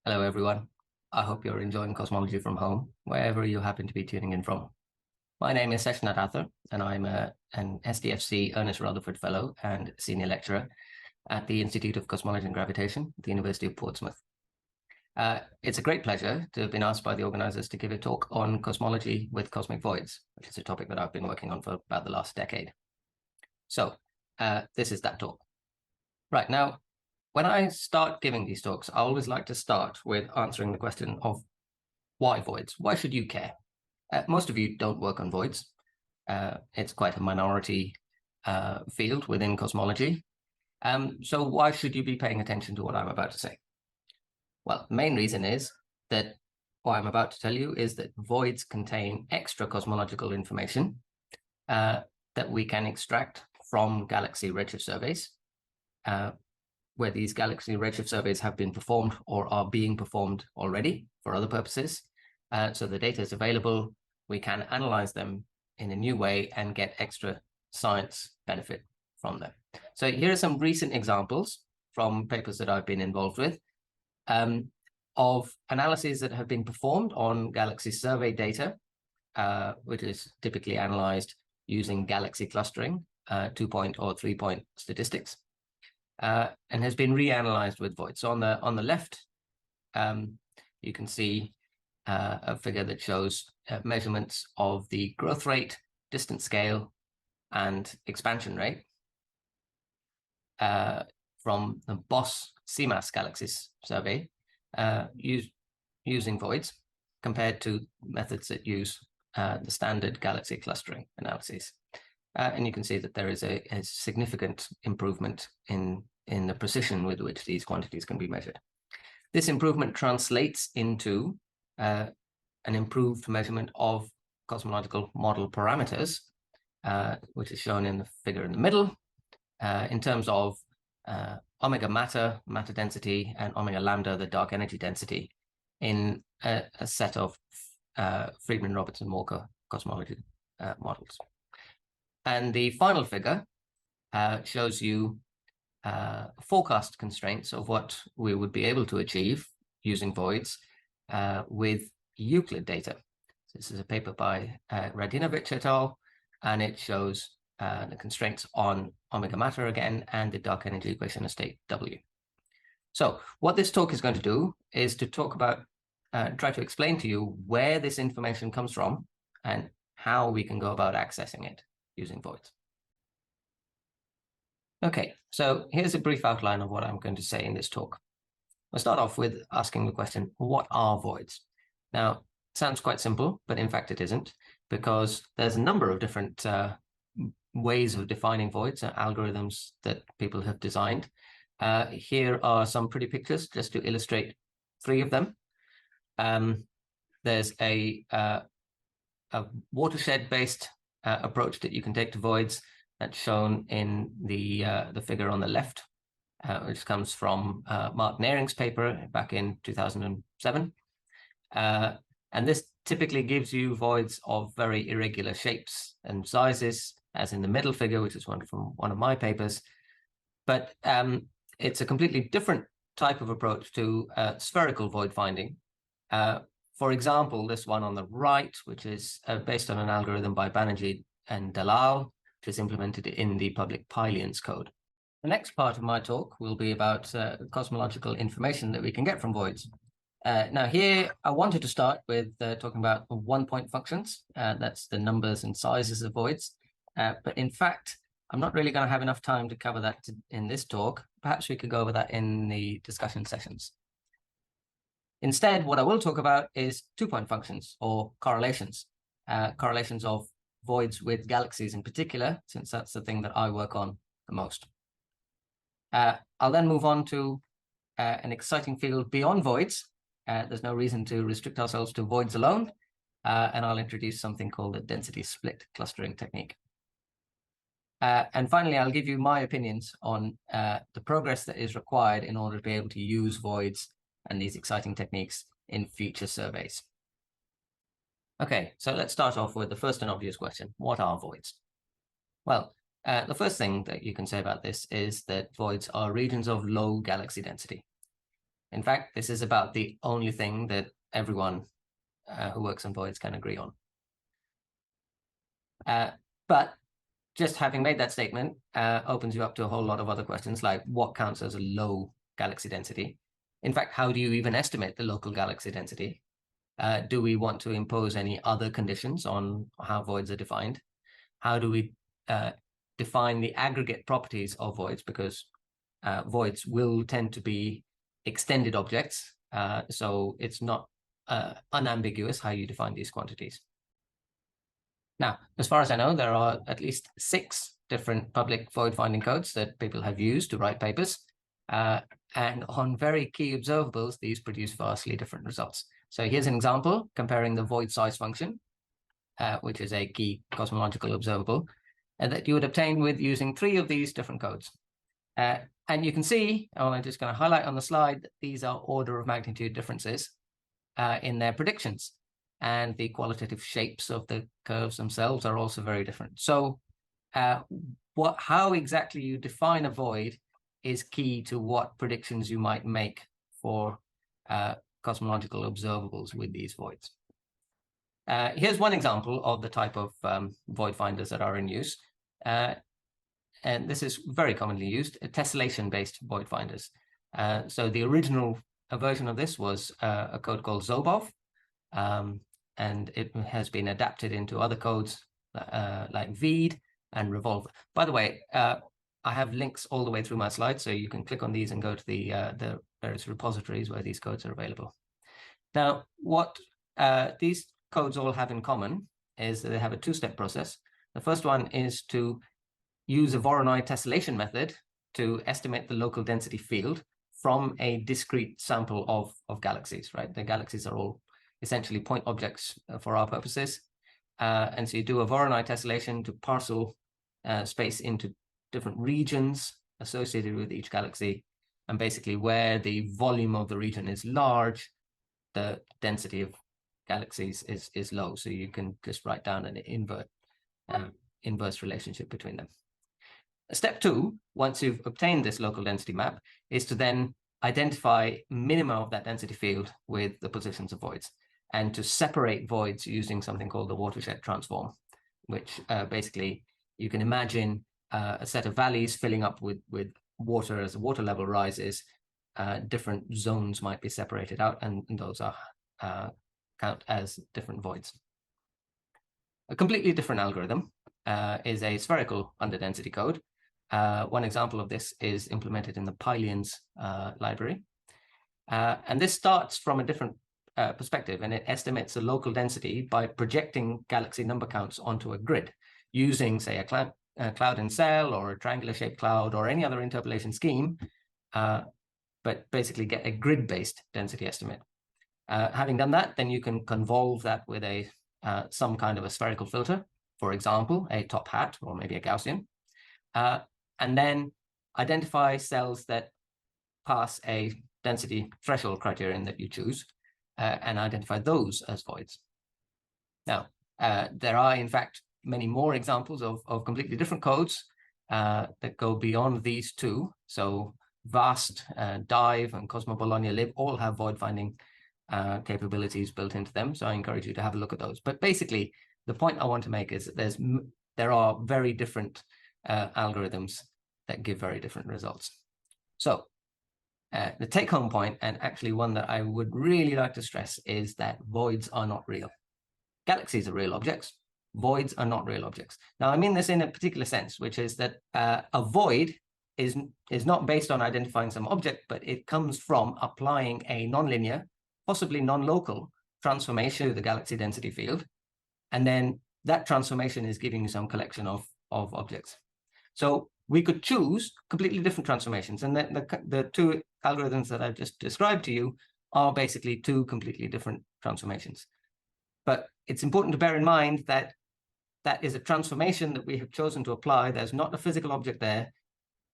Hello, everyone. I hope you're enjoying Cosmology from home, wherever you happen to be tuning in from. My name is Seshadri Nadathur, and I'm an SDFC Ernest Rutherford Fellow and Senior Lecturer at the Institute of Cosmology and Gravitation at the University of Portsmouth. It's a great pleasure to have been asked by the organizers to give a talk on cosmology with cosmic voids, which is a topic that I've been working on for about the last decade. So this is that talk. Right now, when I start giving these talks, I always like to start with answering the question of why voids? Why should you care? Most of you don't work on voids. It's quite a minority field within cosmology. So why should you be paying attention to what I'm about to say? Well, the main reason is that what I'm about to tell you is that voids contain extra cosmological information that we can extract from galaxy redshift surveys, where these galaxy redshift surveys have been performed or are being performed already for other purposes. So the data is available. We can analyze them in a new way and get extra science benefit from them. So here are some recent examples from papers that I've been involved with of analyses that have been performed on galaxy survey data, which is typically analyzed using galaxy clustering, 2-point or 3-point statistics. And has been reanalyzed with voids. So on the left, you can see a figure that shows measurements of the growth rate, distance scale, and expansion rate from the BOSS CMAS galaxies survey using voids compared to methods that use the standard galaxy clustering analyses. And you can see that there is a significant improvement in the precision with which these quantities can be measured. This improvement translates into an improved measurement of cosmological model parameters, which is shown in the figure in the middle, in terms of omega matter density, and omega lambda, the dark energy density, in a set of Friedman-Robertson-Walker cosmology models. And the final figure shows you forecast constraints of what we would be able to achieve using voids with Euclid data. So this is a paper by Radinovic et al., and it shows the constraints on omega matter again and the dark energy equation of state W. So what this talk is going to do is to talk about, try to explain to you where this information comes from and how we can go about accessing it using voids. Okay, so here's a brief outline of what I'm going to say in this talk. We'll start off with asking the question, what are voids? Now, it sounds quite simple, but in fact it isn't, because there's a number of different ways of defining voids, algorithms that people have designed. Here are some pretty pictures just to illustrate 3 of them. There's a watershed-based approach that you can take to voids that's shown in the figure on the left, which comes from Mark Naring's paper back in 2007. And this typically gives you voids of very irregular shapes and sizes, as in the middle figure, which is one from one of my papers. But it's a completely different type of approach to spherical void finding. For example, this one on the right, which is based on an algorithm by Banerjee and Dalal, which is implemented in the public Pylians code. The next part of my talk will be about cosmological information that we can get from voids. Now here, I wanted to start with talking about 1-point functions. That's the numbers and sizes of voids. But in fact, I'm not really going to have enough time to cover that in this talk. Perhaps we could go over that in the discussion sessions. Instead, what I will talk about is 2-point functions, or correlations. Correlations of voids with galaxies in particular, since that's the thing that I work on the most. I'll then move on to an exciting field beyond voids. There's no reason to restrict ourselves to voids alone. And I'll introduce something called the density split clustering technique. And finally, I'll give you my opinions on the progress that is required in order to be able to use voids and these exciting techniques in future surveys. Okay, so let's start off with the first and obvious question. What are voids? Well, the first thing that you can say about this is that voids are regions of low galaxy density. In fact, this is about the only thing that everyone who works on voids can agree on. But just having made that statement opens you up to a whole lot of other questions, like what counts as a low galaxy density? In fact, how do you even estimate the local galaxy density? Do we want to impose any other conditions on how voids are defined? How do we define the aggregate properties of voids? Because voids will tend to be extended objects, so it's not unambiguous how you define these quantities. Now, as far as I know, there are at least 6 different public void finding codes that people have used to write papers. And on very key observables, these produce vastly different results. So here's an example comparing the void size function, which is a key cosmological observable, that you would obtain with using 3 of these different codes. And you can see, I'm just going to highlight on the slide, that these are order of magnitude differences in their predictions. And the qualitative shapes of the curves themselves are also very different. So how exactly you define a void is key to what predictions you might make for cosmological observables with these voids. Here's one example of the type of void finders that are in use. And this is very commonly used, tessellation-based void finders. So the original version of this was a code called Zobov, and it has been adapted into other codes like Veed and Revolver. By the way, I have links all the way through my slides, so you can click on these and go to the various repositories where these codes are available. Now, what these codes all have in common is that they have a 2-step process. The first one is to use a Voronoi tessellation method to estimate the local density field from a discrete sample of galaxies, right? The galaxies are all essentially point objects for our purposes. And so you do a Voronoi tessellation to parcel space into different regions associated with each galaxy. And basically where the volume of the region is large, the density of galaxies is low. So you can just write down an inverse relationship between them. Step 2, once you've obtained this local density map, is to then identify minima of that density field with the positions of voids, and to separate voids using something called the watershed transform, which basically you can imagine a set of valleys filling up with water. As the water level rises, different zones might be separated out, and those are count as different voids. A completely different algorithm is a spherical underdensity code. One example of this is implemented in the Pylians library. And this starts from a different perspective, and it estimates the local density by projecting galaxy number counts onto a grid using, say, a cloud in cell or a triangular-shaped cloud or any other interpolation scheme, but basically get a grid-based density estimate. Having done that, then you can convolve that with some kind of a spherical filter, for example, a top hat or maybe a Gaussian, and then identify cells that pass a density threshold criterion that you choose, and identify those as voids. Now, there are, in fact, many more examples of completely different codes that go beyond these 2. So VAST, Dive, and Cosmo Bologna Lib all have void finding capabilities built into them. So I encourage you to have a look at those. But basically, the point I want to make is that there are very different algorithms that give very different results. So the take-home point, and actually one that I would really like to stress, is that voids are not real. Galaxies are real objects. Voids are not real objects. Now, I mean this in a particular sense, which is that a void is not based on identifying some object, but it comes from applying a nonlinear, possibly non-local transformation to the galaxy density field. And then that transformation is giving you some collection of objects. So we could choose completely different transformations. And the 2 algorithms that I've just described to you are basically 2 completely different transformations. But it's important to bear in mind that that is a transformation that we have chosen to apply. There's not a physical object there.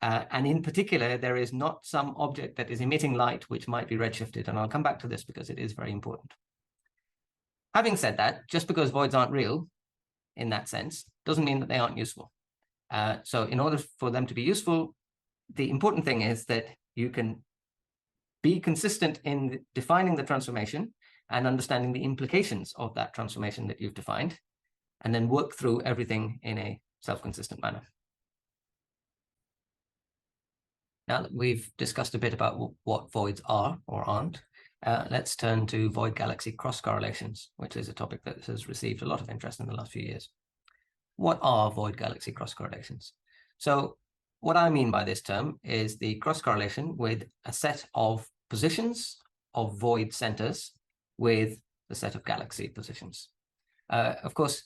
And in particular, there is not some object that is emitting light, which might be redshifted. And I'll come back to this because it is very important. Having said that, just because voids aren't real in that sense, doesn't mean that they aren't useful. So in order for them to be useful, the important thing is that you can be consistent in defining the transformation and understanding the implications of that transformation that you've defined, and then work through everything in a self-consistent manner. Now that we've discussed a bit about what voids are or aren't, let's turn to void galaxy cross-correlations, which is a topic that has received a lot of interest in the last few years. What are void galaxy cross-correlations? So what I mean by this term is the cross-correlation with a set of positions of void centers with the set of galaxy positions. Of course,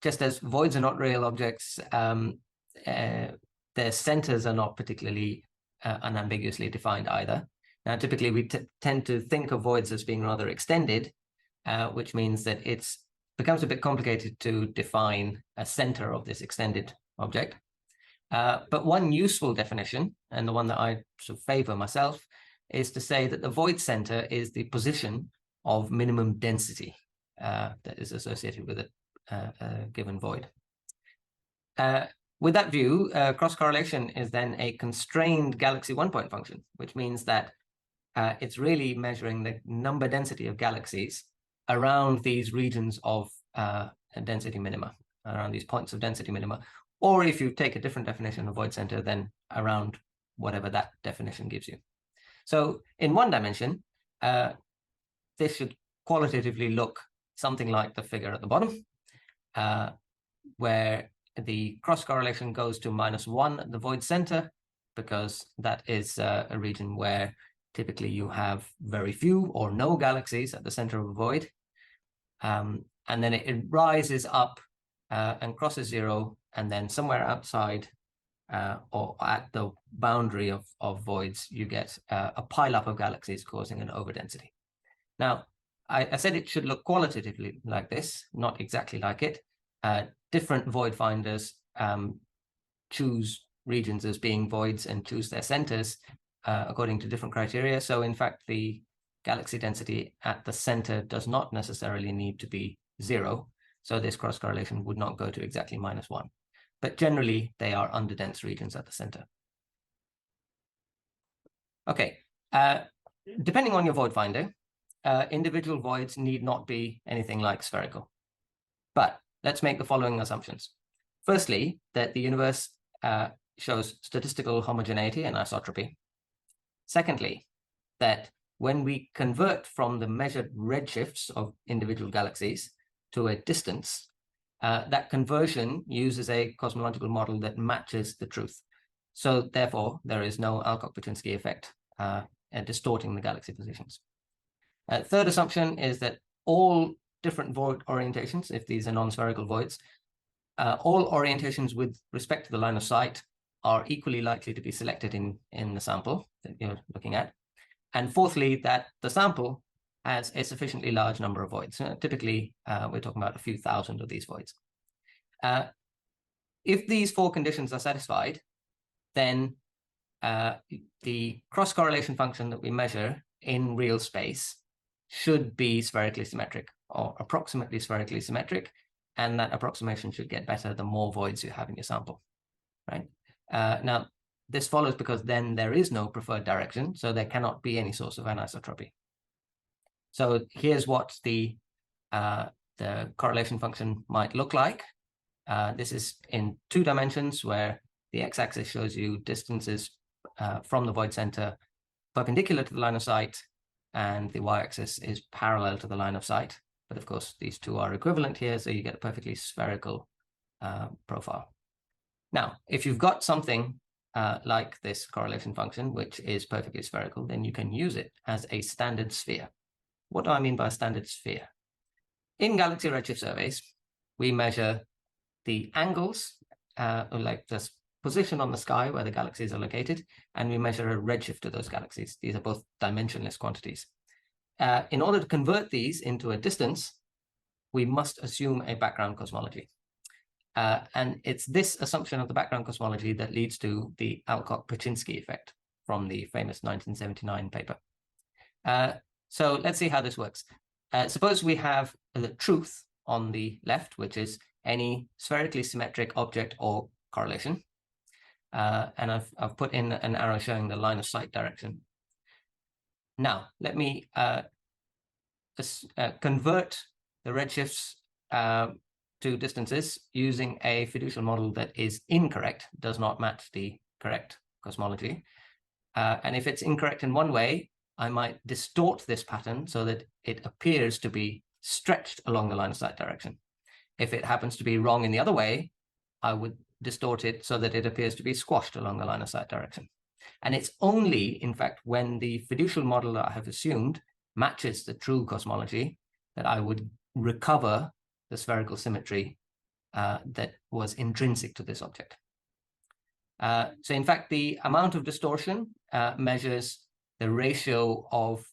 just as voids are not real objects, their centers are not particularly unambiguously defined either. Now, typically, we tend to think of voids as being rather extended, which means that it becomes a bit complicated to define a center of this extended object. But one useful definition, and the one that I sort of favor myself, is to say that the void center is the position of minimum density that is associated with a given void. With that view, cross-correlation is then a constrained galaxy one-point function, which means that it's really measuring the number density of galaxies around these regions of density minima, around these points of density minima. Or if you take a different definition of void center, then around whatever that definition gives you. So in one dimension, this should qualitatively look something like the figure at the bottom, where the cross-correlation goes to -1 at the void center, because that is a region where typically you have very few or no galaxies at the center of a void. And then it rises up and crosses 0, and then somewhere outside or at the boundary of voids, you get a pileup of galaxies causing an overdensity. Now, I said it should look qualitatively like this, not exactly like it. Different void finders choose regions as being voids and choose their centers according to different criteria. So in fact, the galaxy density at the center does not necessarily need to be 0. So this cross-correlation would not go to exactly -1. But generally, they are underdense regions at the center. Okay, depending on your void finder, individual voids need not be anything like spherical. But let's make the following assumptions. Firstly, that the universe shows statistical homogeneity and isotropy. Secondly, that when we convert from the measured redshifts of individual galaxies to a distance, that conversion uses a cosmological model that matches the truth. So therefore, there is no Alcock-Paczynski effect distorting the galaxy positions. Third assumption is that all different void orientations, if these are non-spherical voids, all orientations with respect to the line of sight are equally likely to be selected in the sample that you're looking at. And fourthly, that the sample has a sufficiently large number of voids. Typically, we're talking about a few thousand of these voids. If these 4 conditions are satisfied, then the cross-correlation function that we measure in real space should be spherically symmetric or approximately spherically symmetric, and that approximation should get better the more voids you have in your sample, right? Now, this follows because then there is no preferred direction, so there cannot be any source of anisotropy. So here's what the correlation function might look like. This is in 2 dimensions, where the x-axis shows you distances from the void center perpendicular to the line of sight, and the y-axis is parallel to the line of sight. But of course, these 2 are equivalent here, so you get a perfectly spherical profile. Now, if you've got something like this correlation function, which is perfectly spherical, then you can use it as a standard sphere. What do I mean by a standard sphere? In galaxy redshift surveys, we measure the angles, like the position on the sky where the galaxies are located, and we measure a redshift of those galaxies. These are both dimensionless quantities. In order to convert these into a distance, we must assume a background cosmology. And it's this assumption of the background cosmology that leads to the Alcock-Paczynski effect from the famous 1979 paper. So let's see how this works. Suppose we have the truth on the left, which is any spherically symmetric object or correlation. And I've put in an arrow showing the line of sight direction. Now, let me convert the redshifts to distances using a fiducial model that is incorrect, does not match the correct cosmology. And if it's incorrect in one way, I might distort this pattern so that it appears to be stretched along the line of sight direction. If it happens to be wrong in the other way, I would distort it so that it appears to be squashed along the line of sight direction. And it's only, in fact, when the fiducial model that I have assumed matches the true cosmology that I would recover the spherical symmetry that was intrinsic to this object. So in fact, the amount of distortion measures the ratio of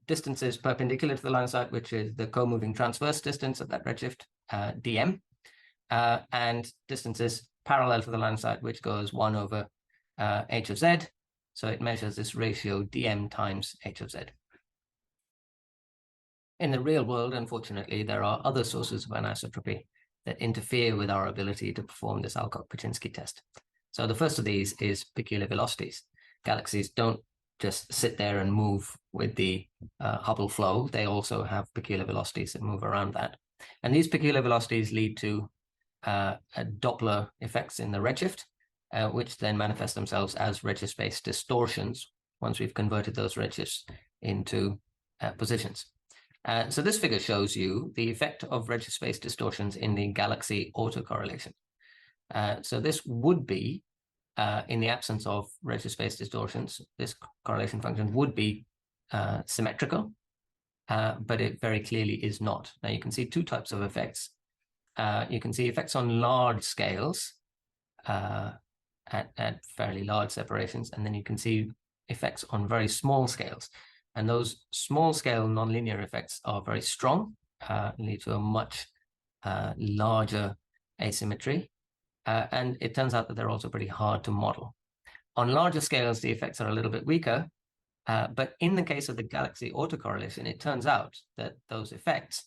distances perpendicular to the line of sight, which is the co-moving transverse distance at that redshift, dm, and distances parallel to the line of sight, which goes 1 over h of z. So it measures this ratio dm times h of z. In the real world, unfortunately, there are other sources of anisotropy that interfere with our ability to perform this Alcock-Paczynski test. So the first of these is peculiar velocities. Galaxies don't just sit there and move with the Hubble flow. They also have peculiar velocities that move around that. And these peculiar velocities lead to Doppler effects in the redshift, which then manifest themselves as redshift-based distortions once we've converted those redshifts into positions. So this figure shows you the effect of redshift-based distortions in the galaxy autocorrelation. So this would be, in the absence of redshift-based distortions, this correlation function would be symmetrical, but it very clearly is not. Now you can see two types of effects. You can see effects on large scales at fairly large separations, and then you can see effects on very small scales. And those small scale nonlinear effects are very strong, lead to a much larger asymmetry. And it turns out that they're also pretty hard to model. On larger scales, the effects are a little bit weaker. But in the case of the galaxy autocorrelation, it turns out that those effects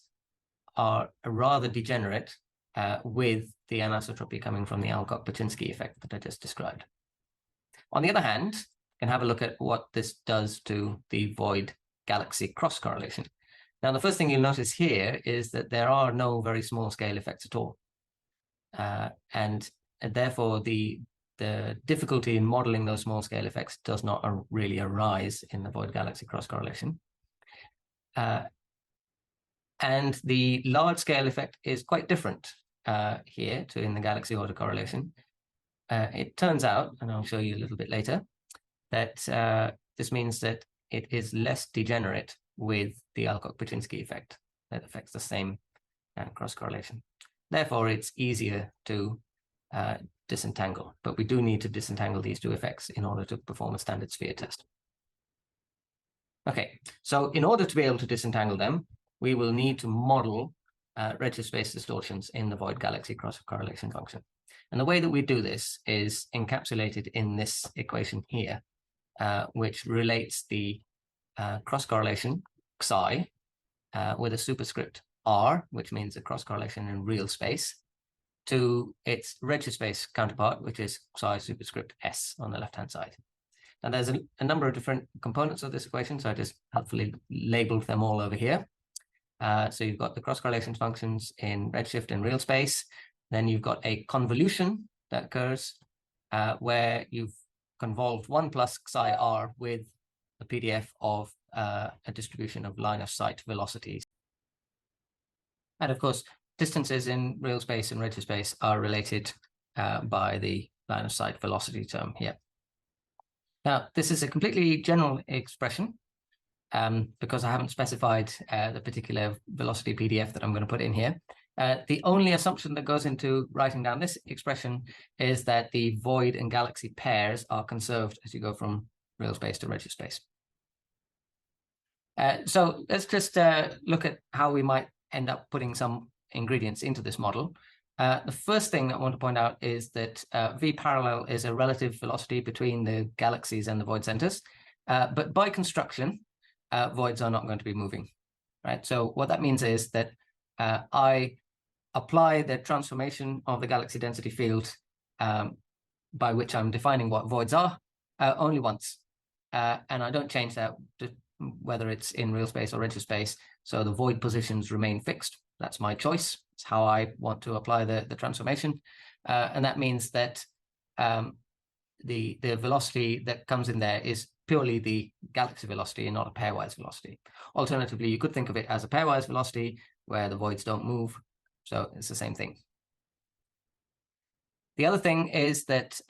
are rather degenerate with the anisotropy coming from the Alcock-Paczynski effect that I just described. On the other hand, you can have a look at what this does to the void galaxy cross correlation. Now, the first thing you'll notice here is that there are no very small scale effects at all. And therefore, the difficulty in modeling those small scale effects does not really arise in the void galaxy cross correlation. And the large scale effect is quite different here to in the galaxy autocorrelation. It turns out, and I'll show you a little bit later, that this means that it is less degenerate with the Alcock-Paczynski effect that affects the same cross correlation. Therefore, it's easier to disentangle, but we do need to disentangle these two effects in order to perform a standard sphere test. Okay, so in order to be able to disentangle them, we will need to model redshift-based distortions in the void galaxy cross correlation function. And the way that we do this is encapsulated in this equation here, which relates the cross correlation psi with a superscript r, which means the cross correlation in real space, to its redshift space counterpart, which is psi superscript s on the left-hand side. Now, there's a number of different components of this equation, so I just helpfully labeled them all over here. So you've got the cross correlation functions in redshift and real space. Then you've got a convolution that occurs where you've convolved 1 plus psi r with a PDF of a distribution of line of sight velocities. And of course, distances in real space and redshift space are related by the line of sight velocity term here. Now, this is a completely general expression because I haven't specified the particular velocity PDF that I'm going to put in here. The only assumption that goes into writing down this expression is that the void and galaxy pairs are conserved as you go from real space to redshift space. So let's just look at how we might end up putting some ingredients into this model. The first thing I want to point out is that v parallel is a relative velocity between the galaxies and the void centers. But by construction, voids are not going to be moving, right? So what that means is that I apply the transformation of the galaxy density field by which I'm defining what voids are only once. and I don't change that whether it's in real space or redshift space. So the void positions remain fixed. That's my choice. It's how I want to apply the transformation. And that means that the velocity that comes in there is purely the galaxy velocity and not a pairwise velocity. Alternatively, you could think of it as a pairwise velocity where the voids don't move. So it's the same thing. The other thing is that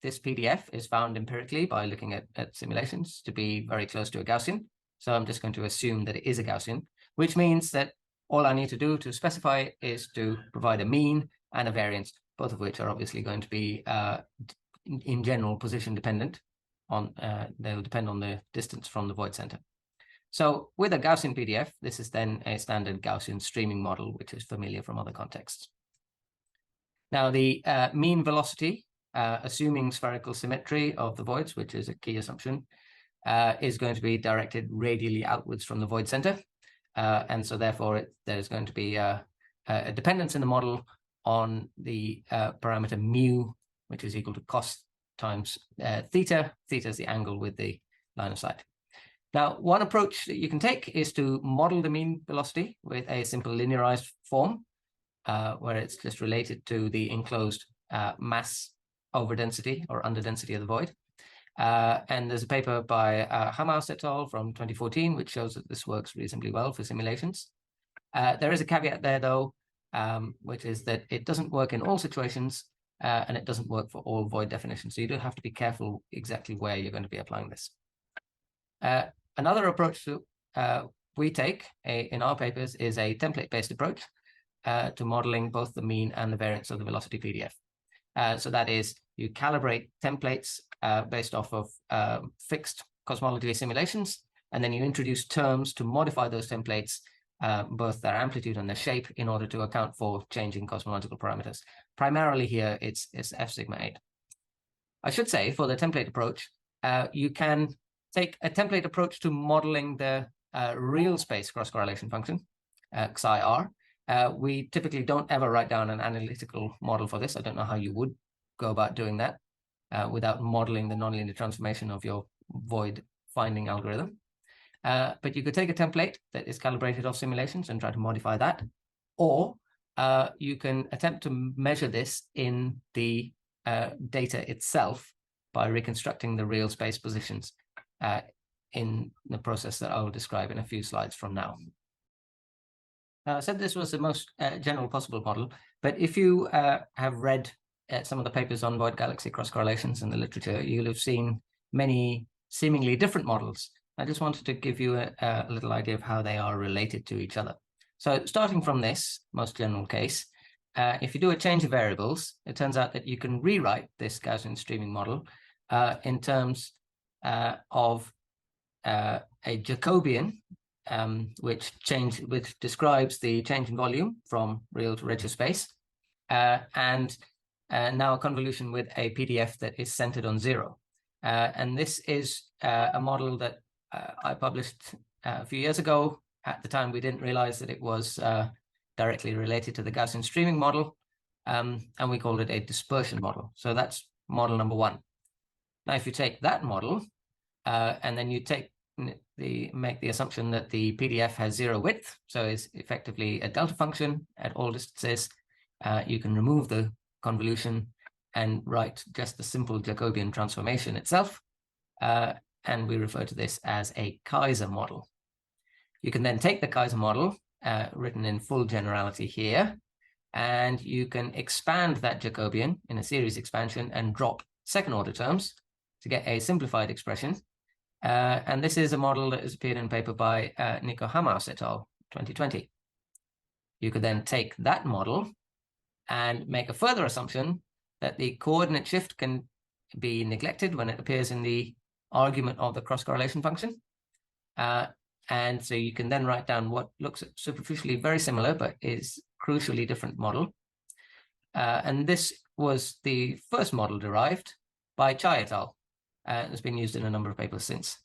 this PDF is found empirically by looking at simulations to be very close to a Gaussian. So I'm just going to assume that it is a Gaussian, which means that all I need to do to specify is to provide a mean and a variance, both of which are obviously going to be, in general, position dependent. They'll depend on the distance from the void center. So with a Gaussian PDF, this is then a standard Gaussian streaming model, which is familiar from other contexts. Now, the mean velocity, assuming spherical symmetry of the voids, which is a key assumption, is going to be directed radially outwards from the void center. And so therefore, there's going to be a dependence in the model on the parameter mu, which is equal to cos times theta. Theta is the angle with the line of sight. Now, one approach that you can take is to model the mean velocity with a simple linearized form, where it's just related to the enclosed mass over density or under density of the void. And there's a paper by Hamaus et al. From 2014, which shows that this works reasonably well for simulations. There is a caveat there, though, which is that it doesn't work in all situations, and it doesn't work for all void definitions. So you do have to be careful exactly where you're going to be applying this. Another approach that we take in our papers is a template-based approach to modeling both the mean and the variance of the velocity PDF. So that is, you calibrate templates based off of fixed cosmology simulations, and then you introduce terms to modify those templates, both their amplitude and their shape, in order to account for changing cosmological parameters. Primarily here, it's F sigma 8. I should say, for the template approach, you can take a template approach to modeling the real space cross-correlation function, psi r. We typically don't ever write down an analytical model for this. I don't know how you would go about doing that without modeling the nonlinear transformation of your void finding algorithm. But you could take a template that is calibrated off simulations and try to modify that. Or you can attempt to measure this in the data itself by reconstructing the real space positions in the process that I will describe in a few slides from now. I said this was the most general possible model, but if you have read some of the papers on void galaxy cross-correlations in the literature, you'll have seen many seemingly different models. I just wanted to give you a little idea of how they are related to each other. So starting from this most general case, if you do a change of variables, it turns out that you can rewrite this Gaussian streaming model in terms of a Jacobian, which describes the change in volume from real to redshift space, and now a convolution with a PDF that is centered on 0. And this is a model that I published a few years ago. At the time, we didn't realize that it was directly related to the Gaussian streaming model, and we called it a dispersion model. So that's model number 1. Now, if you take that model, and then you make the assumption that the PDF has 0 width, so is effectively a delta function at all distances, you can remove the convolution and write just the simple Jacobian transformation itself, and we refer to this as a Kaiser model. You can then take the Kaiser model, written in full generality here, and you can expand that Jacobian in a series expansion and drop second-order terms to get a simplified expression. And this is a model that has appeared in a paper by Nico Hamaus et al. 2020. You could then take that model and make a further assumption that the coordinate shift can be neglected when it appears in the argument of the cross-correlation function. And so you can then write down what looks superficially very similar, but is crucially different model. And this was the first model derived by Chai et al. It's been used in a number of papers since.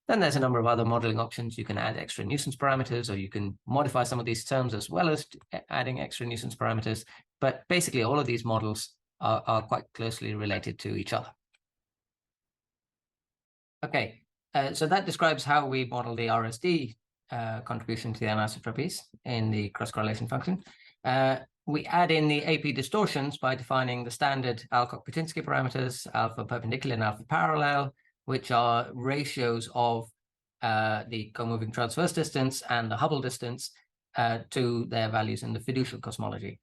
Then there's a number of other modeling options. You can add extra nuisance parameters, or you can modify some of these terms as well as adding extra nuisance parameters. But basically, all of these models are quite closely related to each other. Okay, so that describes how we model the RSD contribution to the anisotropies in the cross-correlation function. We add in the AP distortions by defining the standard Alcock-Paczynski parameters, alpha perpendicular and alpha parallel, which are ratios of the co-moving transverse distance and the Hubble distance to their values in the fiducial cosmology.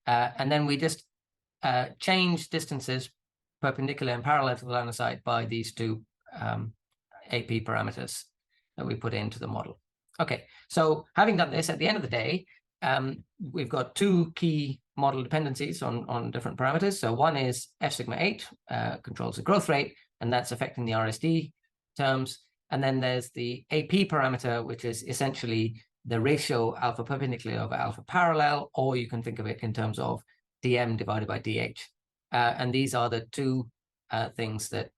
And then we just change distances perpendicular and parallel to the line of sight by these two AP parameters that we put into the model. Okay, so having done this, at the end of the day, we've got two key model dependencies on different parameters. So one is F sigma 8, controls the growth rate, and that's affecting the RSD terms. And then there's the AP parameter, which is essentially the ratio alpha perpendicular over alpha parallel, or you can think of it in terms of dm divided by dh. And these are the two things that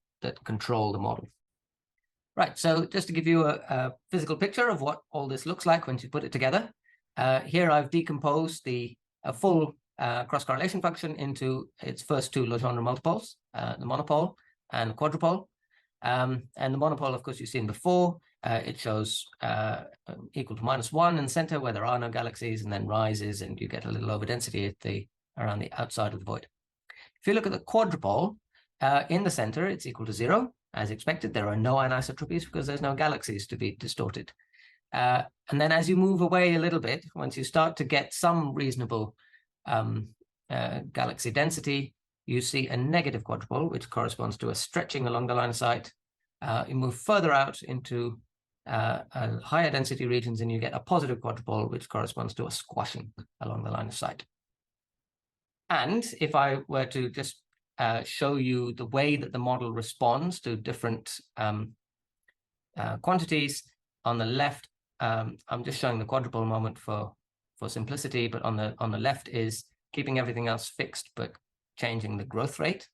control the model. Right, so just to give you a physical picture of what all this looks like once you put it together, here I've decomposed a full cross-correlation function into its first two Legendre multipoles, the monopole and the quadrupole. And the monopole, of course, you've seen before. It shows equal to -1 in the center where there are no galaxies, and then rises, and you get a little overdensity around the outside of the void. If you look at the quadrupole, in the center, it's equal to 0. As expected, there are no anisotropies because there's no galaxies to be distorted. And then as you move away a little bit, once you start to get some reasonable galaxy density, you see a negative quadrupole, which corresponds to a stretching along the line of sight. You move further out into higher density regions, and you get a positive quadrupole, which corresponds to a squashing along the line of sight. And if I were to just show you the way that the model responds to different quantities, on the left, I'm just showing the quadrupole moment for simplicity, but on the left is keeping everything else fixed, but changing the growth rate.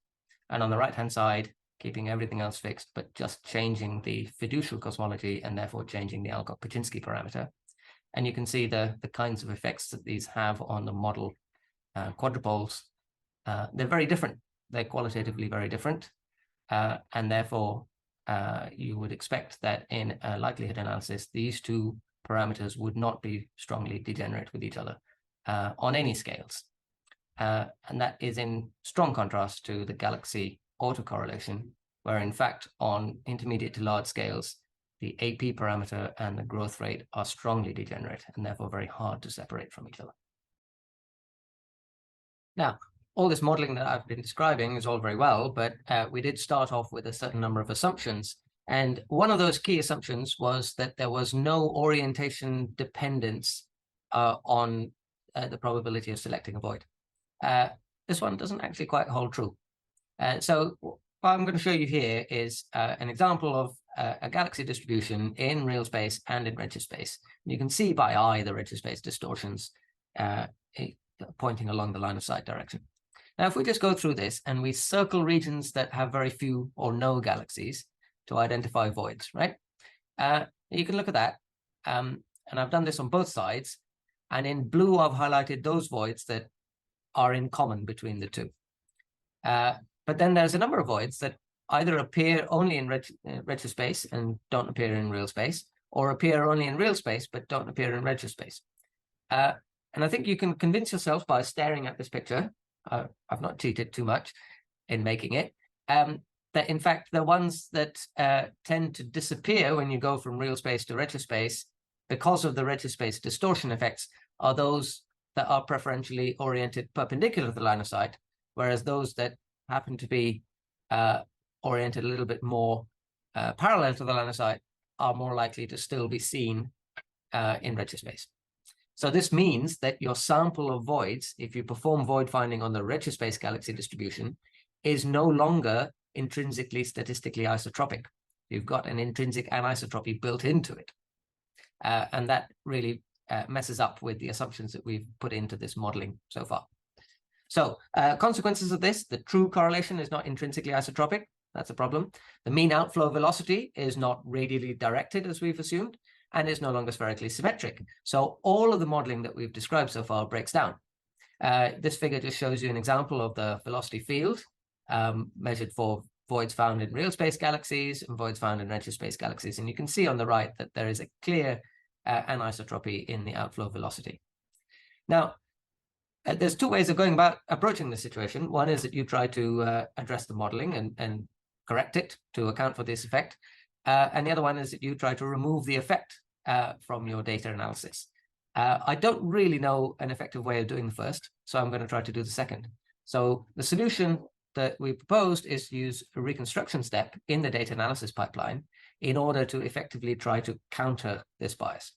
And on the right-hand side, keeping everything else fixed, but just changing the fiducial cosmology and therefore changing the Alcock-Paczynski parameter. And you can see the kinds of effects that these have on the model quadrupoles. They're very different. They're qualitatively very different. And therefore, you would expect that in a likelihood analysis, these two parameters would not be strongly degenerate with each other on any scales. And that is in strong contrast to the galaxy autocorrelation, where in fact on intermediate to large scales, the AP parameter and the growth rate are strongly degenerate and therefore very hard to separate from each other. Now, all this modeling that I've been describing is all very well, but we did start off with a certain number of assumptions. And one of those key assumptions was that there was no orientation dependence on the probability of selecting a void. This one doesn't actually quite hold true. So what I'm going to show you here is an example of a galaxy distribution in real space and in redshift space. You can see by eye the redshift space distortions pointing along the line of sight direction. Now, if we just go through this and we circle regions that have very few or no galaxies to identify voids, right? You can look at that. And I've done this on both sides. And in blue, I've highlighted those voids that are in common between the two. But then there's a number of voids that either appear only in redshift space and don't appear in real space, or appear only in real space but don't appear in redshift space. And I think you can convince yourself by staring at this picture, I've not cheated too much in making it, that in fact the ones that tend to disappear when you go from real space to redshift space because of the redshift space distortion effects are those that are preferentially oriented perpendicular to the line of sight, whereas those that happen to be oriented a little bit more parallel to the line of sight are more likely to still be seen in redshift space. So this means that your sample of voids, if you perform void finding on the redshift space galaxy distribution, is no longer intrinsically statistically isotropic. You've got an intrinsic anisotropy built into it. And that really messes up with the assumptions that we've put into this modeling so far. So consequences of this, the true correlation is not intrinsically isotropic. That's a problem. The mean outflow velocity is not radially directed, as we've assumed, and is no longer spherically symmetric. So all of the modeling that we've described so far breaks down. This figure just shows you an example of the velocity field measured for voids found in real space galaxies and voids found in redshift space galaxies. And you can see on the right that there is a clear anisotropy in the outflow velocity. Now, there's two ways of going about approaching this situation. One is that you try to address the modeling and correct it to account for this effect. And the other one is that you try to remove the effect from your data analysis. I don't really know an effective way of doing the first, so I'm going to try to do the second. So the solution that we proposed is to use a reconstruction step in the data analysis pipeline in order to effectively try to counter this bias.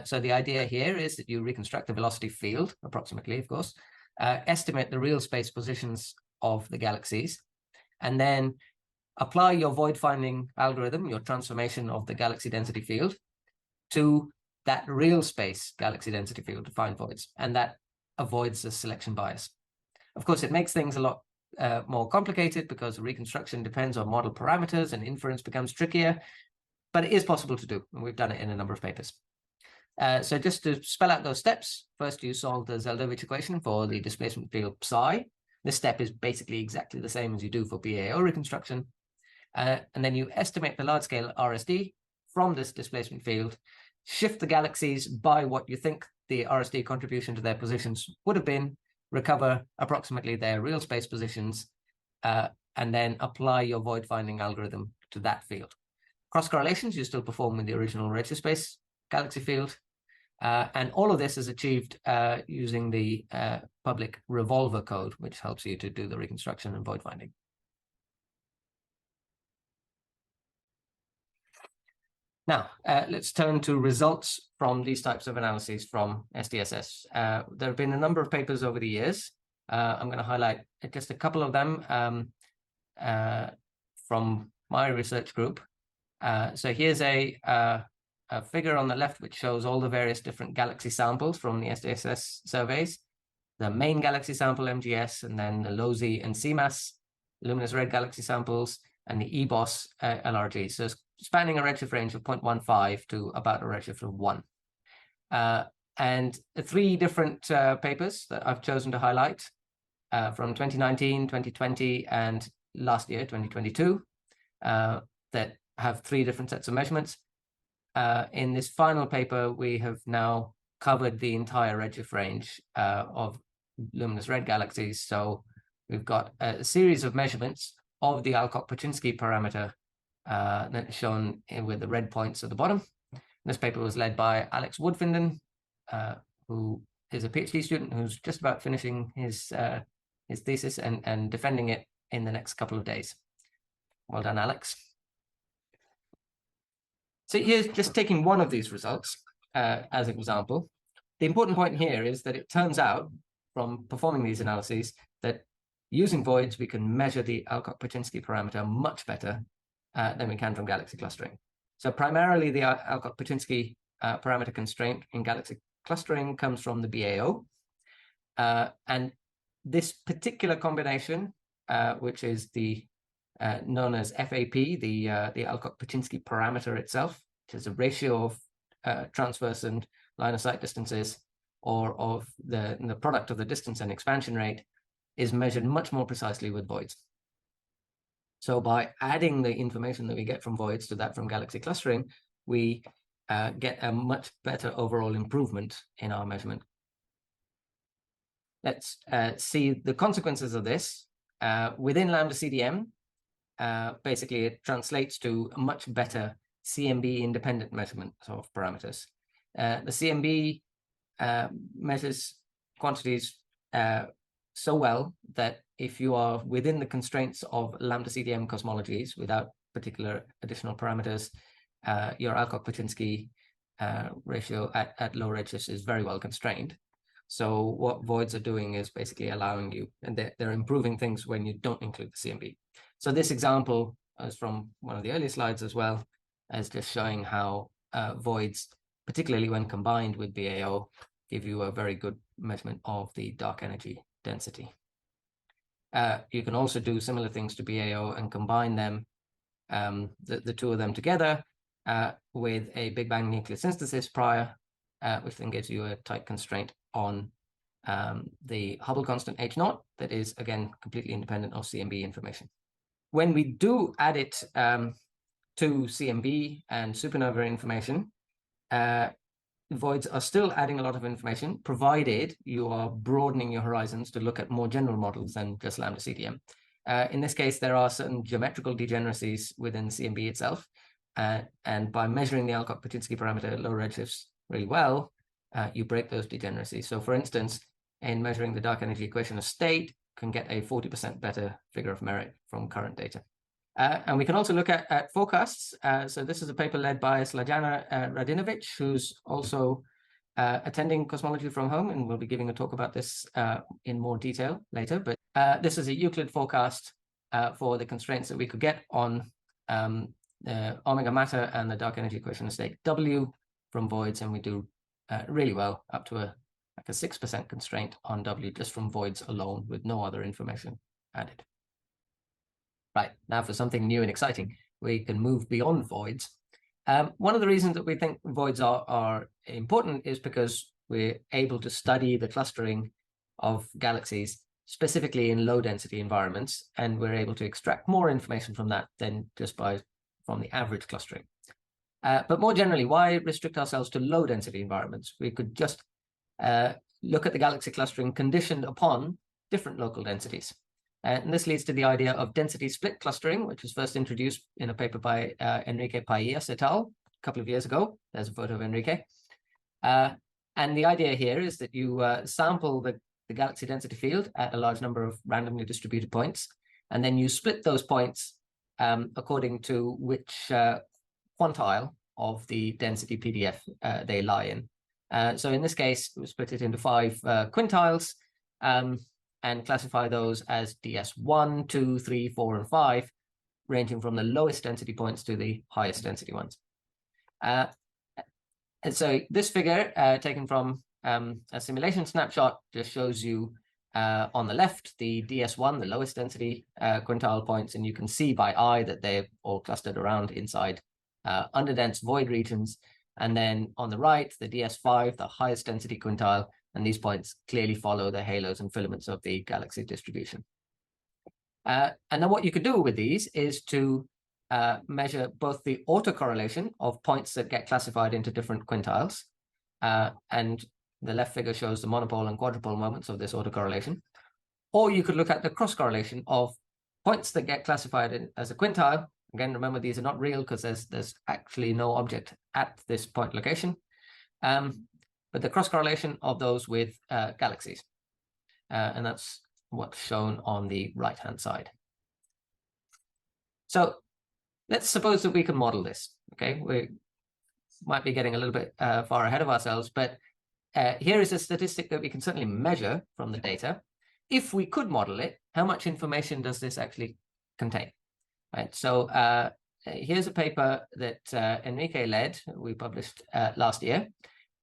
So the idea here is that you reconstruct the velocity field, approximately, of course, estimate the real space positions of the galaxies, and then apply your void finding algorithm, your transformation of the galaxy density field, to that real space galaxy density field to find voids, and that avoids the selection bias. Of course, it makes things a lot more complicated because reconstruction depends on model parameters and inference becomes trickier, but it is possible to do, and we've done it in a number of papers. So just to spell out those steps, first you solve the Zeldovich equation for the displacement field psi. This step is basically exactly the same as you do for BAO reconstruction. And then you estimate the large-scale RSD from this displacement field, shift the galaxies by what you think the RSD contribution to their positions would have been, recover approximately their real space positions, and then apply your void finding algorithm to that field. Cross correlations you still perform with the original redshift space galaxy field, and all of this is achieved using the public revolver code, which helps you to do the reconstruction and void finding. Now, let's turn to results from these types of analyses from SDSS. There have been a number of papers over the years. I'm going to highlight just a couple of them from my research group. So here's a figure on the left which shows all the various different galaxy samples from the SDSS surveys. The main galaxy sample, MGS, and then the LOSI and CMAS, luminous red galaxy samples, and the EBOS LRG. So spanning a redshift range of 0.15 to about a redshift of 1. And three different papers that I've chosen to highlight from 2019, 2020, and last year, 2022, that have three different sets of measurements. In this final paper, we have now covered the entire redshift range of luminous red galaxies. So we've got a series of measurements of the Alcock-Paczynski parameter that's shown with the red points at the bottom. This paper was led by Alex Woodfinden, who is a PhD student who's just about finishing his thesis and defending it in the next couple of days. Well done, Alex. So here's just taking one of these results as an example. The important point here is that it turns out from performing these analyses that using voids, we can measure the Alcock-Paczynski parameter much better than we can from galaxy clustering. So primarily the Alcock-Paczynski parameter constraint in galaxy clustering comes from the BAO. And this particular combination, which is the known as FAP, the Alcock-Paczynski parameter itself, which is a ratio of transverse and line of sight distances, or of the product of the distance and expansion rate, is measured much more precisely with voids. So by adding the information that we get from voids to that from galaxy clustering, we get a much better overall improvement in our measurement. Let's see the consequences of this. Within lambda CDM, basically it translates to a much better CMB independent measurement of parameters. The CMB measures quantities so well that if you are within the constraints of lambda CDM cosmologies without particular additional parameters, your Alcock-Paczynski ratio at low redshifts is very well constrained. So what voids are doing is basically allowing you, and they're improving things when you don't include the CMB. So this example is from one of the earlier slides as well, as just showing how voids, particularly when combined with BAO, give you a very good measurement of the dark energy density. You can also do similar things to BAO and combine them, the two of them together with a Big Bang nuclear synthesis prior, which then gives you a tight constraint on the Hubble constant H0 that is, again, completely independent of CMB information. when we do add it to CMB and supernova information, voids are still adding a lot of information, provided you are broadening your horizons to look at more general models than just lambda CDM. In this case, there are certain geometrical degeneracies within CMB itself. And by measuring the Alcock-Paczynski parameter at low redshifts really well, you break those degeneracies. So for instance, in measuring the dark energy equation of state, can get a 40% better figure of merit from current data. And we can also look at forecasts. So this is a paper led by Slađana Radinovic, who's also attending Cosmology from Home, and we'll be giving a talk about this in more detail later. But this is a Euclid forecast for the constraints that we could get on omega matter and the dark energy equation of state W from voids, and we do really well, up to a 6% constraint on W just from voids alone with no other information added. Right, now for something new and exciting, we can move beyond voids. One of the reasons that we think voids are important is because we're able to study the clustering of galaxies specifically in low density environments, and we're able to extract more information from that than just from the average clustering. But more generally, why restrict ourselves to low density environments? We could just look at the galaxy clustering conditioned upon different local densities. And this leads to the idea of density split clustering, which was first introduced in a paper by Enrique Paillas et al. A couple of years ago. There's a photo of Enrique. And the idea here is that you sample the galaxy density field at a large number of randomly distributed points, and then you split those points according to which quantile of the density PDF they lie in. So in this case, we split it into 5 quintiles, and classify those as DS1, 2, 3, 4, and 5, ranging from the lowest density points to the highest density ones. And so this figure, taken from a simulation snapshot, just shows you on the left the DS1, the lowest density quintile points, and you can see by eye that they're all clustered around inside underdense void regions. And then on the right, the DS5, the highest density quintile, and these points clearly follow the halos and filaments of the galaxy distribution. And then what you could do with these is to measure both the autocorrelation of points that get classified into different quintiles. And the left figure shows the monopole and quadrupole moments of this autocorrelation. Or you could look at the cross-correlation of points that get classified as a quintile. Again, remember, these are not real because there's actually no object at this point location. But the cross-correlation of those with galaxies. And that's what's shown on the right-hand side. So let's suppose that we can model this. Okay, we might be getting a little bit far ahead of ourselves, but here is a statistic that we can certainly measure from the data. If we could model it, how much information does this actually contain? Right, so here's a paper that Enrique led, we published last year,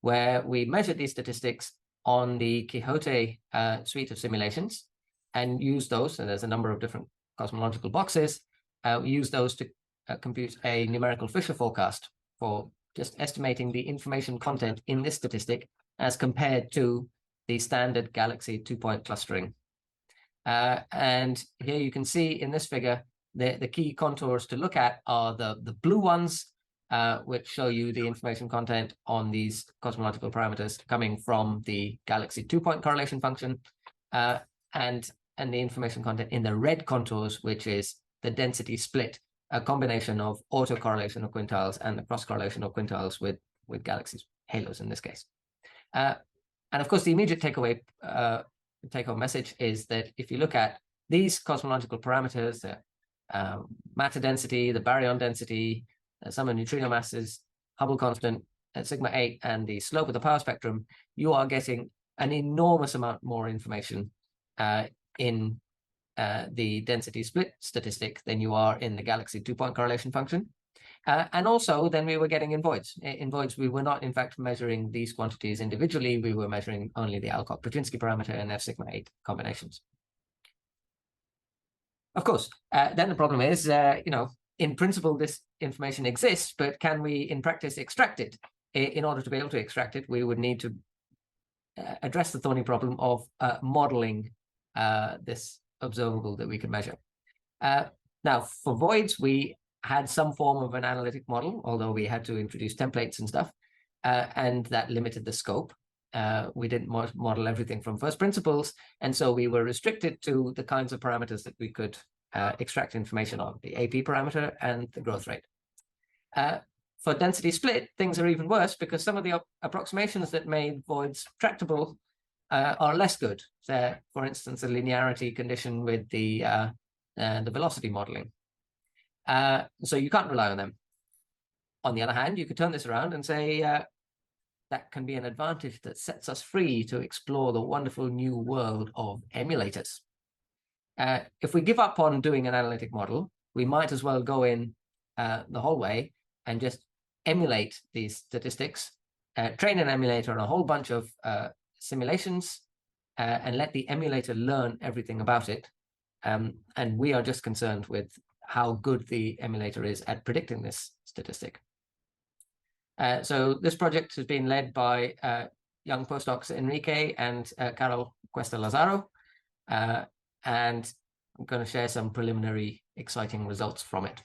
where we measured these statistics on the Quixote suite of simulations and used those, and there's a number of different cosmological boxes, we used those to compute a numerical Fisher forecast for just estimating the information content in this statistic as compared to the standard galaxy 2-point clustering. And here you can see in this figure, the key contours to look at are the blue ones, which show you the information content on these cosmological parameters coming from the galaxy 2-point correlation function, and the information content in the red contours, which is the density split, a combination of autocorrelation of quintiles and the cross-correlation of quintiles with galaxies, halos in this case. And of course, the immediate take-home message is that if you look at these cosmological parameters, the matter density, the baryon density, sum of neutrino masses, Hubble constant, sigma 8, and the slope of the power spectrum, you are getting an enormous amount more information in the density split statistic than you are in the galaxy 2-point correlation function. And also then we were getting in voids. In voids, we were not in fact measuring these quantities individually. We were measuring only the Alcock-Paczynski parameter and F sigma 8 combinations. Of course, then the problem is, in principle, this information exists, but can we in practice extract it? In order to be able to extract it, we would need to address the thorny problem of modeling this observable that we can measure. Now, for voids, we had some form of an analytic model, although we had to introduce templates and stuff, and that limited the scope. We didn't model everything from first principles, and so we were restricted to the kinds of parameters that we could extract information on, the AP parameter and the growth rate. For density split, things are even worse because some of the approximations that made voids tractable are less good. So, for instance, a linearity condition with the velocity modeling. So you can't rely on them. On the other hand, you could turn this around and say that can be an advantage that sets us free to explore the wonderful new world of emulators. If we give up on doing an analytic model, we might as well go in the whole way and just emulate these statistics, train an emulator on a whole bunch of simulations, and let the emulator learn everything about it. And we are just concerned with how good the emulator is at predicting this statistic. So this project has been led by young postdocs Enrique and Carol Cuesta-Lazaro, and I'm going to share some preliminary exciting results from it.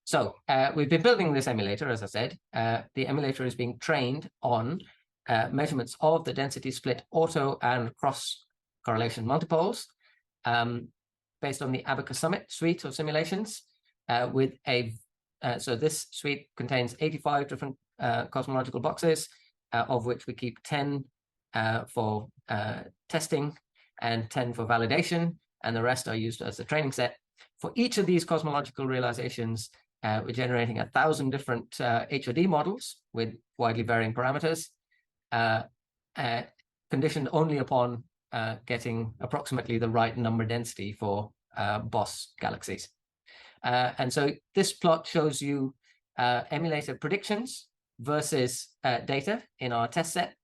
So we've been building this emulator, as I said. The emulator is being trained on measurements of the density split auto and cross correlation multipoles based on the Abacus Summit suite of simulations with a so this suite contains 85 different cosmological boxes, of which we keep 10 for testing and 10 for validation, and the rest are used as a training set. For each of these cosmological realizations, we're generating 1,000 different HOD models with widely varying parameters, conditioned only upon getting approximately the right number density for BOSS galaxies. And so this plot shows you emulator predictions versus data in our test set.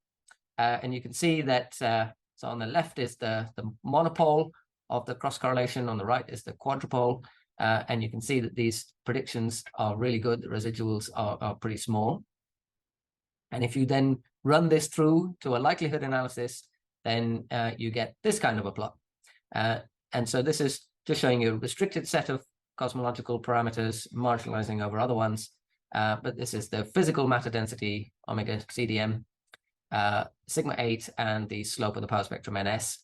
And you can see that, so on the left is the monopole of the cross correlation, on the right is the quadrupole. And you can see that these predictions are really good. The residuals are pretty small. And if you then run this through to a likelihood analysis, then you get this kind of a plot. And so this is just showing you a restricted set of cosmological parameters marginalizing over other ones. But this is the physical matter density, omega CDM, sigma 8, and the slope of the power spectrum NS.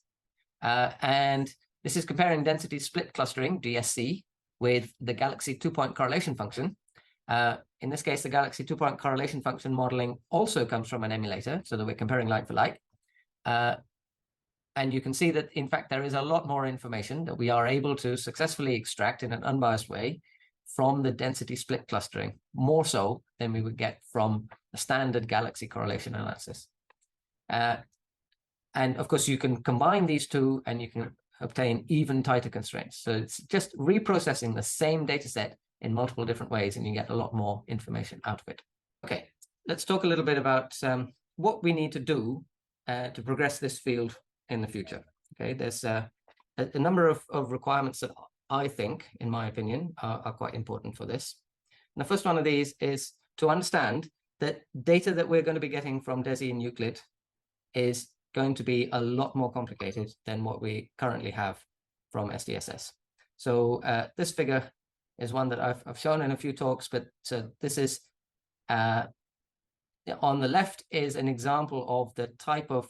And this is comparing density split clustering, DSC, with the galaxy 2-point correlation function. In this case, the galaxy 2-point correlation function modeling also comes from an emulator, so that we're comparing like for like. And you can see that, in fact, there is a lot more information that we are able to successfully extract in an unbiased way from the density split clustering, more so than we would get from a standard galaxy correlation analysis. And of course, you can combine these two and you can obtain even tighter constraints. So it's just reprocessing the same data set in multiple different ways, and you get a lot more information out of it. Okay, let's talk a little bit about what we need to do to progress this field in the future. Okay, there's a number of requirements that I think, in my opinion, are quite important for this. And the first one of these is to understand that data that we're going to be getting from DESI and Euclid is going to be a lot more complicated than what we currently have from SDSS. So this figure is one that I've shown in a few talks, but so this is on the left is an example of the type of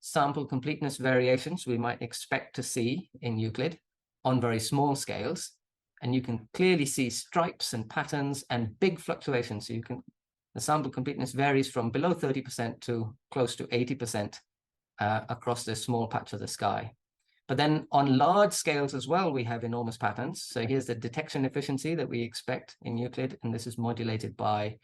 sample completeness variations we might expect to see in Euclid on very small scales. And you can clearly see stripes and patterns and big fluctuations. So the sample completeness varies from below 30% to close to 80% across this small patch of the sky. But then on large scales as well, we have enormous patterns. So here's the detection efficiency that we expect in Euclid, and this is modulated by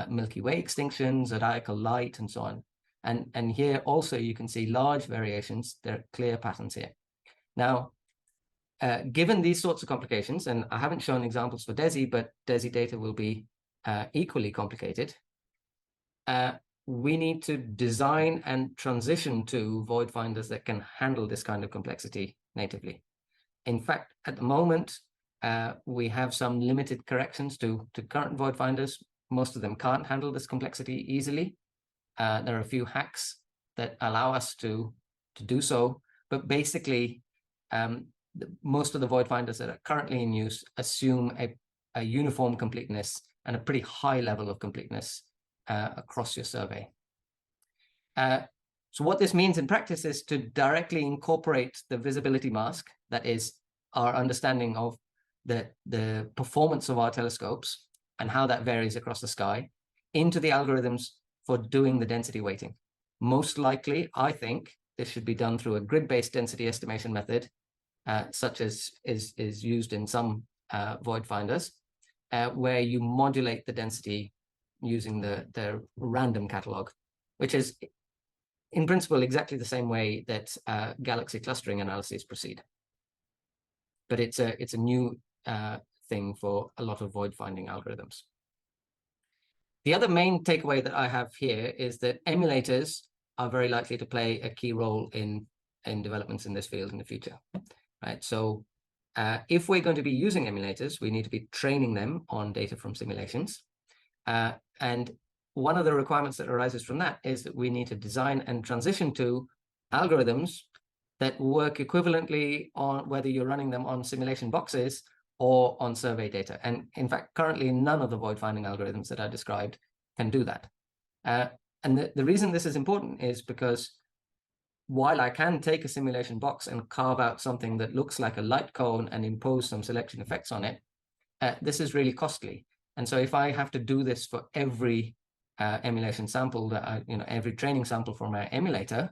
Milky Way extinctions, zodiacal light, and so on. And here also you can see large variations. There are clear patterns here. Now, given these sorts of complications, and I haven't shown examples for DESI, but DESI data will be equally complicated, we need to design and transition to void finders that can handle this kind of complexity natively. In fact, at the moment, we have some limited corrections to current void finders. Most of them can't handle this complexity easily. There are a few hacks that allow us to do so, but basically, most of the void finders that are currently in use assume a uniform completeness and a pretty high level of completeness across your survey. So what this means in practice is to directly incorporate the visibility mask, that is our understanding of the performance of our telescopes and how that varies across the sky, into the algorithms for doing the density weighting. Most likely, I think, this should be done through a grid-based density estimation method, such as is used in some void finders, where you modulate the density using the random catalog, which is in principle exactly the same way that galaxy clustering analyses proceed. But it's a new thing for a lot of void finding algorithms. The other main takeaway that I have here is that emulators are very likely to play a key role in developments in this field in the future, right? So if we're going to be using emulators, we need to be training them on data from simulations. And one of the requirements that arises from that is that we need to design and transition to algorithms that work equivalently on whether you're running them on simulation boxes or on survey data. And in fact, currently none of the void finding algorithms that I described can do that. And the reason this is important is because while I can take a simulation box and carve out something that looks like a light cone and impose some selection effects on it, this is really costly. And so if I have to do this for every emulation sample that every training sample for my emulator,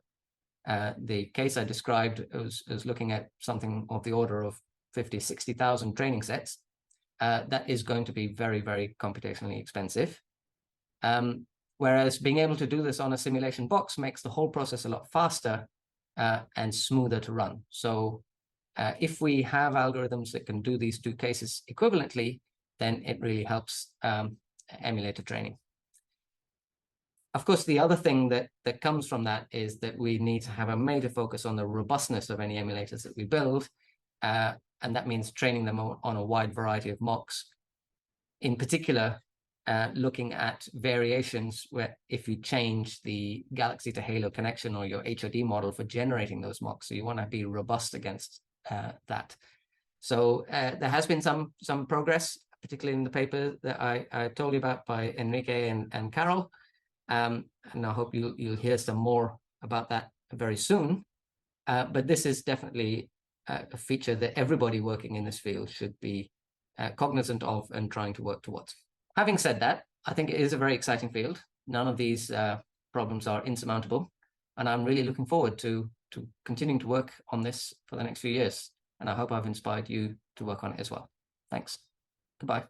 the case I described was looking at something of the order of 50, 60,000 training sets. That is going to be very, very computationally expensive. Whereas being able to do this on a simulation box makes the whole process a lot faster and smoother to run. So if we have algorithms that can do these two cases equivalently, then it really helps emulator training. Of course, the other thing that comes from that is that we need to have a major focus on the robustness of any emulators that we build. And that means training them on a wide variety of mocks. In particular, looking at variations where if you change the galaxy to halo connection or your HOD model for generating those mocks, so you want to be robust against that. So there has been some progress, particularly in the paper that I told you about by Enrique and Carol. And I hope you'll hear some more about that very soon. But this is definitely a feature that everybody working in this field should be cognizant of and trying to work towards. Having said that, I think it is a very exciting field. None of these problems are insurmountable. And I'm really looking forward to continuing to work on this for the next few years. And I hope I've inspired you to work on it as well. Thanks. Goodbye.